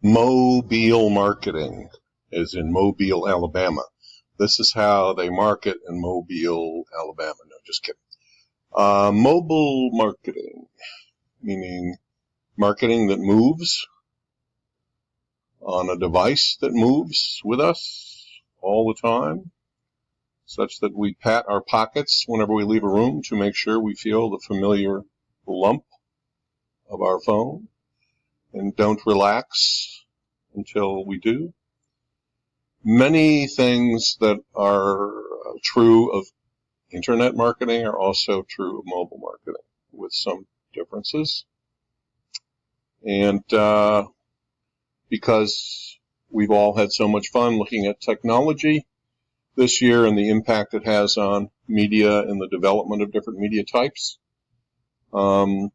Mobile marketing, as in Mobile, Alabama. This is how they market in Mobile, Alabama. No, just kidding. Mobile marketing, meaning marketing that moves on a device that moves with us all the time, such that we pat our pockets whenever we leave a room to make sure we feel the familiar lump of our phone and don't relax until we do. Many things that are true of internet marketing are also true of mobile marketing, with some differences. And because we've all had so much fun looking at technology this year and the impact it has on media and the development of different media types, and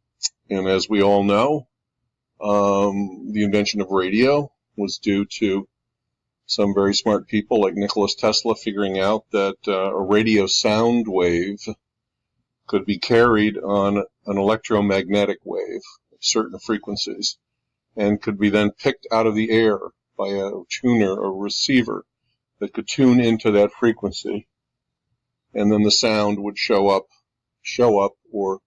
as we all know, the invention of radio was due to some very smart people like Nikola Tesla figuring out that a radio sound wave could be carried on an electromagnetic wave of certain frequencies and could be then picked out of the air by a tuner or receiver that could tune into that frequency, and then the sound would show up or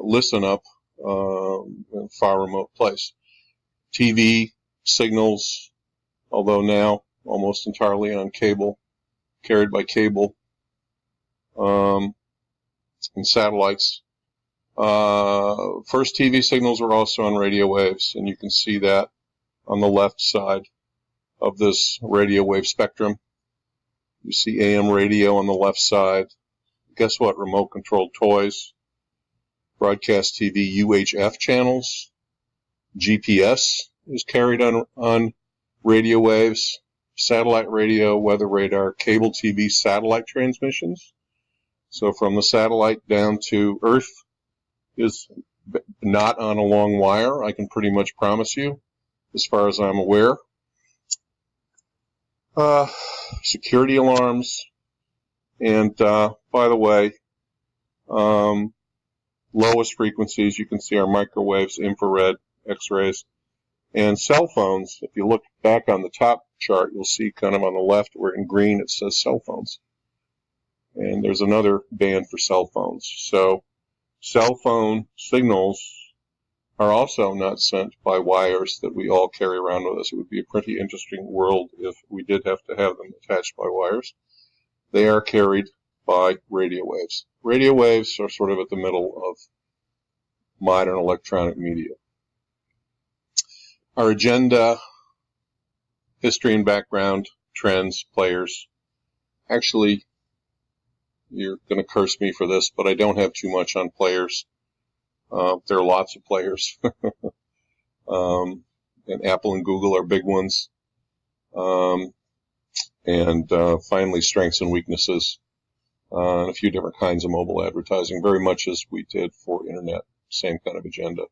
listen up in a far remote place. TV signals, although now almost entirely on cable, carried by cable, and satellites. First TV signals were also on radio waves, and you can see that on the left side of this radio wave spectrum. You see AM radio on the left side. Guess what? Remote controlled toys, broadcast TV UHF channels, GPS is carried on radio waves, satellite radio, weather radar, cable TV satellite transmissions. So from the satellite down to Earth is not on a long wire, I can pretty much promise you, as far as I'm aware. Security alarms, and by the way, lowest frequencies you can see are microwaves, infrared, X-rays, and cell phones. If you look back on the top chart, you'll see kind of on the left where in green it says cell phones. And there's another band for cell phones. So cell phone signals are also not sent by wires that we all carry around with us. It would be a pretty interesting world if we did have to have them attached by wires. They are carried by radio waves. Radio waves are sort of at the middle of modern electronic media. Our agenda, history and background, trends, players. Actually, you're going to curse me for this, but I don't have too much on players. There are lots of players. And Apple and Google are big ones. And finally, strengths and weaknesses. And a few different kinds of mobile advertising, very much as we did for internet, same kind of agenda.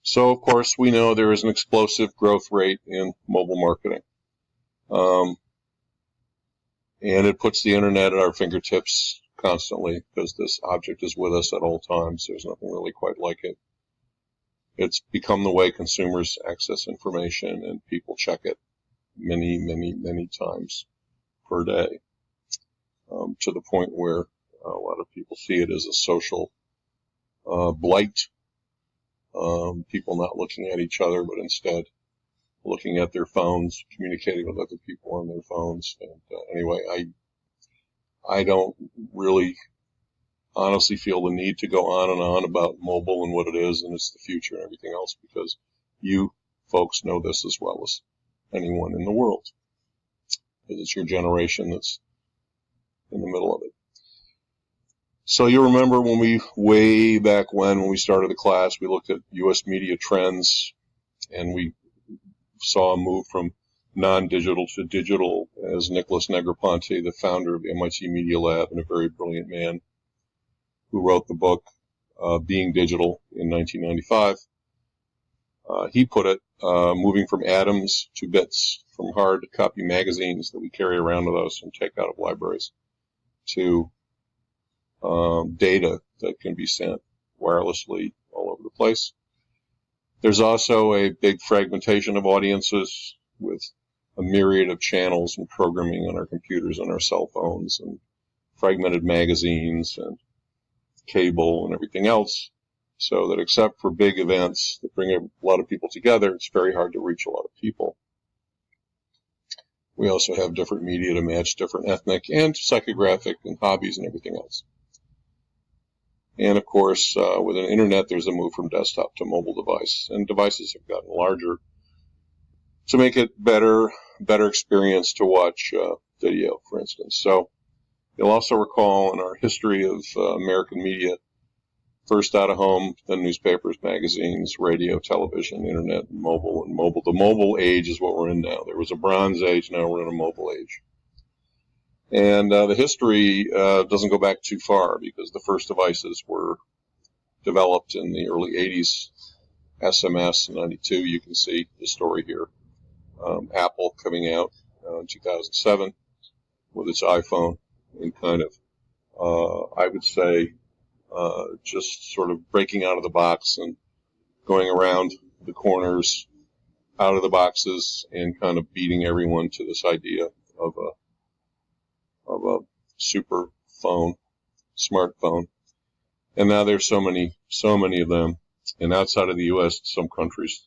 So, of course, we know there is an explosive growth rate in mobile marketing. And it puts the internet at our fingertips constantly because this object is with us at all times. There's nothing really quite like it. It's become the way consumers access information, and people check it many, many, many times per day, to the point where a lot of people see it as a social blight. People not looking at each other, but instead looking at their phones, communicating with other people on their phones. And anyway, I don't really honestly feel the need to go on and on about mobile and what it is and it's the future and everything else, because you folks know this as well as anyone in the world, because it's your generation that's in the middle of it. So you remember when way back when we started the class, we looked at U.S. media trends, and we saw a move from non-digital to digital, as Nicholas Negroponte, the founder of the MIT Media Lab and a very brilliant man who wrote the book Being Digital in 1995, he put it, moving from atoms to bits, from hard copy magazines that we carry around with us and take out of libraries, to data that can be sent wirelessly all over the place. There's also a big fragmentation of audiences with a myriad of channels and programming on our computers and our cell phones, and fragmented magazines and cable and everything else, so that except for big events that bring a lot of people together, it's very hard to reach a lot of people. We also have different media to match different ethnic and psychographic and hobbies and everything else. And of course, with an internet, there's a move from desktop to mobile device, and devices have gotten larger to make it better experience to watch video, for instance. So you'll also recall in our history of American media, first out of home, then newspapers, magazines, radio, television, internet, and mobile. And mobile, the mobile age is what we're in now. There was a bronze age, now we're in a mobile age. And the history doesn't go back too far, because the first devices were developed in the early 80s. SMS in 92, you can see the story here. Apple coming out in 2007 with its iPhone, and kind of, I would say, just sort of breaking out of the box and going around the corners, out of the boxes, and kind of beating everyone to this idea of a super phone, smartphone. And now there's so many of them. And outside of the U.S., some countries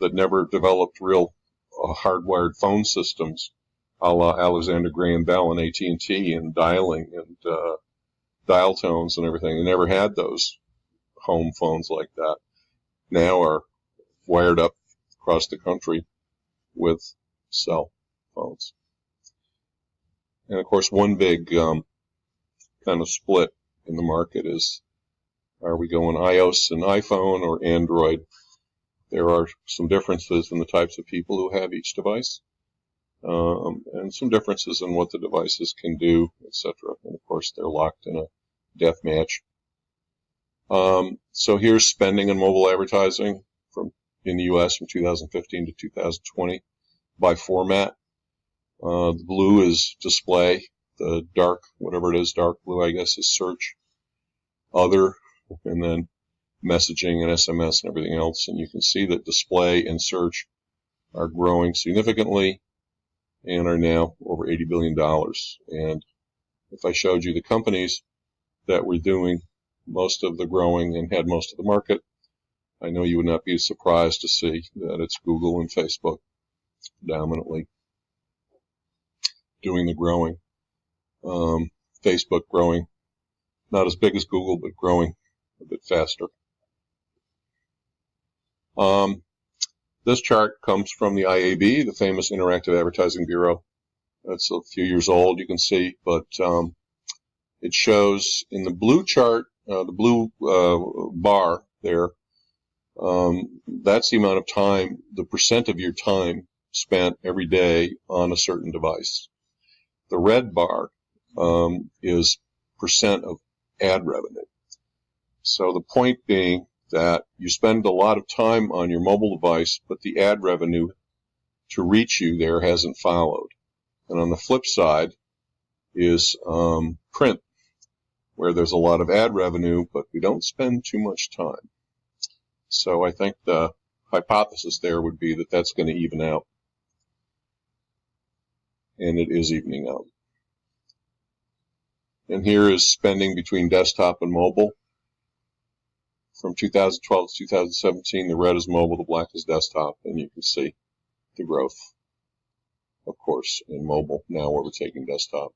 that never developed real hardwired phone systems, a la Alexander Graham Bell and AT&T, and dialing and dial tones and everything. They never had those home phones like that. Now are wired up across the country with cell phones. And of course, one big kind of split in the market is, are we going iOS and iPhone or Android? There are some differences in the types of people who have each device, and some differences in what the devices can do, etc. And of course, they're locked in a death match. So here's spending on mobile advertising in the U.S. from 2015 to 2020 by format. The blue is display. The dark, whatever it is, dark blue, I guess, is search. Other, and then messaging and SMS and everything else. And you can see that display and search are growing significantly and are now over $80 billion. And if I showed you the companies that were doing most of the growing and had most of the market, I know you would not be surprised to see that it's Google and Facebook dominantly doing the growing. Facebook growing, not as big as Google, but growing a bit faster. This chart comes from the IAB, the famous Interactive Advertising Bureau. It's a few years old, you can see, but it shows in the blue chart, the blue bar there, that's the amount of time, the percent of your time spent every day on a certain device. The red bar is percent of ad revenue. So the point being that you spend a lot of time on your mobile device, but the ad revenue to reach you there hasn't followed. And on the flip side is print, where there's a lot of ad revenue, but we don't spend too much time. So I think the hypothesis there would be that that's going to even out. And it is evening out. And here is spending between desktop and mobile. From 2012 to 2017, the red is mobile, the black is desktop, and you can see the growth, of course, in mobile, now overtaking desktop.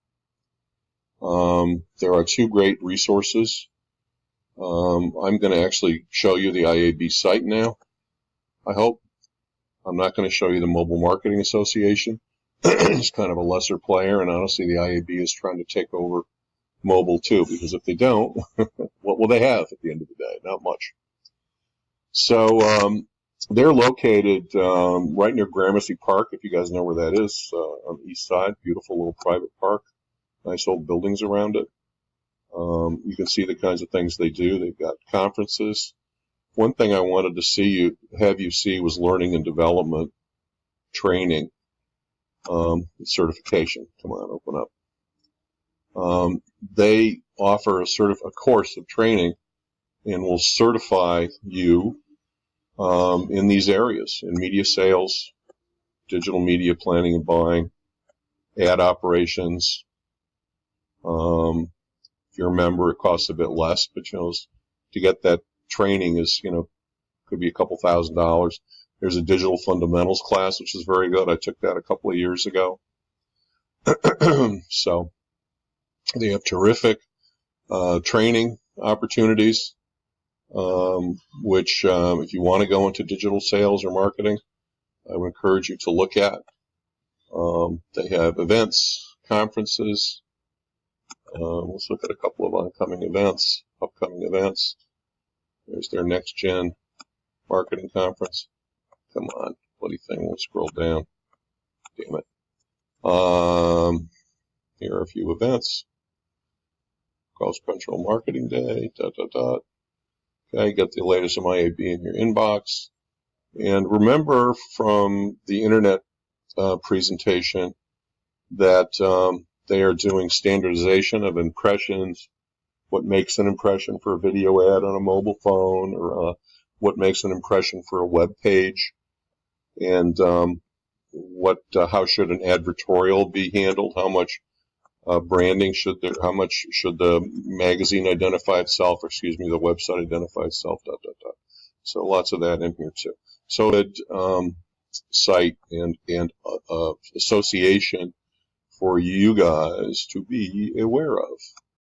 There are two great resources. I'm going to actually show you the IAB site now, I hope. I'm not going to show you the Mobile Marketing Association. It's kind of a lesser player, and honestly, the IAB is trying to take over mobile too, because if they don't, what will they have at the end of the day? Not much. So they're located right near Gramercy Park, if you guys know where that is, on the east side. Beautiful little private park. Nice old buildings around it. You can see the kinds of things they do. They've got conferences. One thing I wanted to have you see was learning and development training, certification. Come on, open up. They offer a course of training and will certify you in these areas, in media sales, digital media planning and buying, ad operations. If you're a member, it costs a bit less, but to get that training is could be a couple $1,000s. There's a digital fundamentals class, which is very good. I took that a couple of years ago. So they have terrific training opportunities, which if you want to go into digital sales or marketing, I would encourage you to look at. They have events, conferences. Let's look at a couple of upcoming events. There's their Next Gen Marketing Conference. Come on, bloody thing won't scroll down. Damn it. Here are a few events. Cross Control Marketing Day, Okay, get the latest MIAB in your inbox. And remember from the internet presentation that they are doing standardization of impressions, what makes an impression for a video ad on a mobile phone, or what makes an impression for a web page, and how should an advertorial be handled, how much branding how much should the magazine identify itself, or excuse me, the website identify itself, So lots of that in here too. So site and association for you guys to be aware of.